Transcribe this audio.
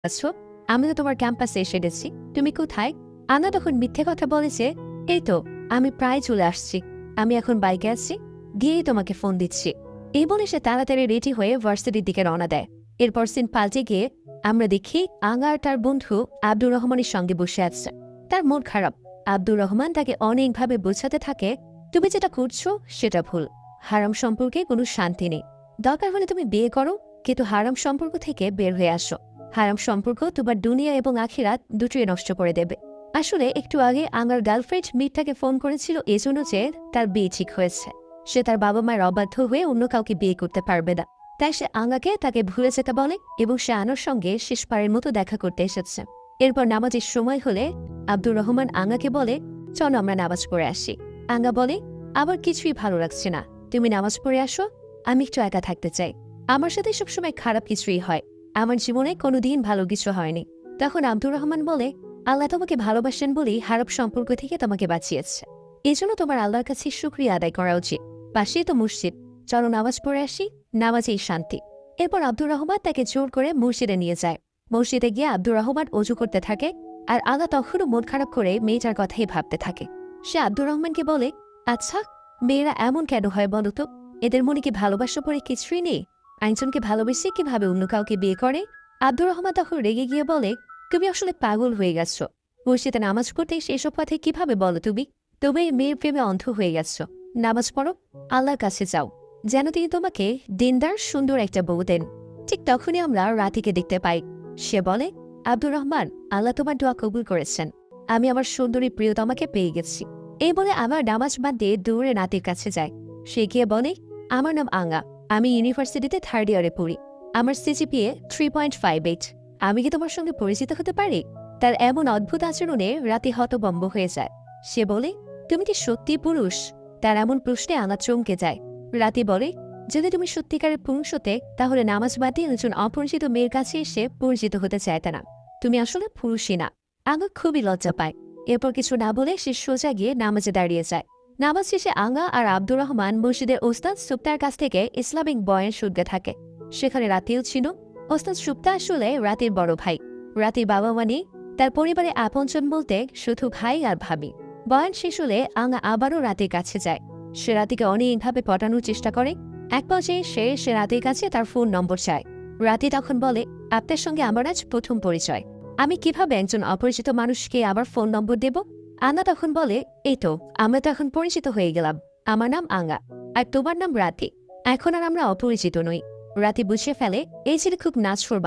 আছো, আমি তো তোমার ক্যাম্পাসে এসে গেছি। তুমি কোথায়? আনা তখন মিথ্যে কথা বলেছে। এই তো, আমি প্রায় চলে আসছি। আমি এখন বাইকে আছি, গিয়েই তোমাকে ফোন দিচ্ছি। এই বলে সে তাড়াতাড়ি রেডি হয়ে ভার্সিটির দিকে রওনা দেয়। এরপর সিন পাল্টে গিয়ে আমরা দেখি আঙ্গা আর তার বন্ধু আব্দুর রহমানের সঙ্গে বসে আছে। তার মন খারাপ। আব্দুর রহমান তাকে অনেকভাবে বোঝাতে থাকে, তুমি যেটা করছো সেটা ভুল। হারাম সম্পর্কে কোনো শান্তি নেই। দরকার হলে তুমি বিয়ে করো, কিন্তু হারাম সম্পর্ক থেকে বের হয়ে আসো। হারাম সম্পর্ক তোমার দুনিয়া এবং আখিরাত দুটোই নষ্ট করে দেবে। আসলে একটু আগে আঙ্গার গার্লফ্রেন্ড মিথ্যাকে ফোন করেছিল এজন্য যে তার বিয়ে ঠিক হয়েছে। সে তার বাবা মায়ের অবাধ্য হয়ে অন্য কাউকে বিয়ে করতে পারবে না। তাই সে আঙ্গাকে তাকে ভুলে যেতে বলে এবং সে আনোর সঙ্গে শেষবারের মতো দেখা করতে এসেছে। এরপর নামাজের সময় হলে আব্দুর রহমান আঙ্গাকে বলে, চলো আমরা নামাজ পড়ে আসি। আঙ্গা বলে, আবার কিছুই ভালো লাগছে না, তুমি নামাজ পড়ে আসো, আমি একটু একা থাকতে চাই। আমার সাথে সবসময় খারাপ কিছুই হয়, আমার জীবনে কোনোদিন ভালো কিছু হয়নি। তখন আব্দুর রহমান বলে, আল্লাহ তোমাকে ভালোবাসেন বলেই খারাপ সম্পর্ক থেকে তোমাকে বাঁচিয়েছে। এজন্য তোমার আল্লাহর কাছে শুকরিয়া আদায় করা উচিত। পাশেই তো মসজিদ, চলো নামাজ পড়ে আসি, নামাজেই শান্তি। এরপর আব্দুর রহমান তাকে জোর করে মসজিদে নিয়ে যায়। মসজিদে গিয়ে আব্দুর রহমান অজু করতে থাকে, আর আল্লাহ তখনও মন খারাপ করে মেয়েটার কথাই ভাবতে থাকে। সে আব্দুর রহমানকে বলে, আচ্ছা, মেয়েরা এমন কেন হয় বলো তো? এদের মনে কি ভালোবাসা পরে কিছুই নেই? একজনকে ভালোবেসে কিভাবে অন্য কাউকে বিয়ে করে? আব্দুর রহমান তখন রেগে গিয়ে বলে, তুমি আসলে পাগল হয়ে গেছো। মসজিদে নামাজ পড়তে সেসব পথে কিভাবে বলো তুমি? তবে মেয়ের প্রেমে অন্ধ হয়ে গেছো। নামাজ পড়ো, আল্লাহর কাছে যাও, যেন তিনি তোমাকে দিনদার সুন্দর একটা বউ দেন। ঠিক তখনই আমরা রাতিকে দেখতে পাই। সে বলে, আব্দুর রহমান, আল্লাহ তোমার দোয়া কবুল করেছেন। আমি আমার সুন্দরী প্রিয়তমাকে পেয়ে গেছি। এই বলে আমার নামাজ বাদ দিয়ে দৌড়ে নাতির কাছে যায়। সে গিয়ে বলে, আমার নাম আঙ্গা, আমি ইউনিভার্সিটিতে 3rd ইয়ারে পড়ি। আমার সিজিপিএ 3.58। আমি কি তোমার সঙ্গে পরিচিত হতে পারি? তার এমন অদ্ভুত আচরণে রাতে হতবম্ব হয়ে যায়। সে বলে, তুমি কি সত্যি পুরুষ? তার এমন প্রশ্নে আঙ্গা চমকে যায়। রাতে বলে, যদি তুমি সত্যিকারের পুরুষ হতে, তাহলে নামাজ বাদ দিয়ে একজন অপরিচিত মেয়ের কাছে এসে পরিচিত হতে চাইতে না। তুমি আসলে পুরুষই না। আঙ্গা খুবই লজ্জা পায়। এরপর কিছু না বলে সে সোজা গিয়ে নামাজে দাঁড়িয়ে যায়। নামাজ শেষে আঙ্গা আর আব্দুর রহমান মসজিদের ওস্তাদ সুপ্তার কাছ থেকে ইসলামিক বয়ান শুনতে থাকে। সেখানে রাতেও ছিল। ওস্তাদ সুপ্তা আসলে রাতের বড় ভাই। রাতের বাবা মানে তার পরিবারে আপনজন বলতে শুধু ভাই আর ভাবি। বয়ান শেষ হলে আঙ্গা আবারও রাতের কাছে যায়। সে রাতিকে অনেকভাবে পটানোর চেষ্টা করে। এক পর্যায়ে সে রাতের কাছে তার ফোন নম্বর চায়। রাতে তখন বলে, আপনার সঙ্গে আমার আজ প্রথম পরিচয়। আমি কিভাবে একজন অপরিচিত মানুষকে আবার ফোন নম্বর দেব? আঙ্গা তখন বলে, এই তো, আমরা তো এখন পরিচিত হয়ে গেলাম। আমার নাম আঙ্গা, আর তোমার নাম রাতি। এখন আর আমরা অপরিচিত নই। রাতি বুঝে ফেলে এই ছেলে খুব নাচফোর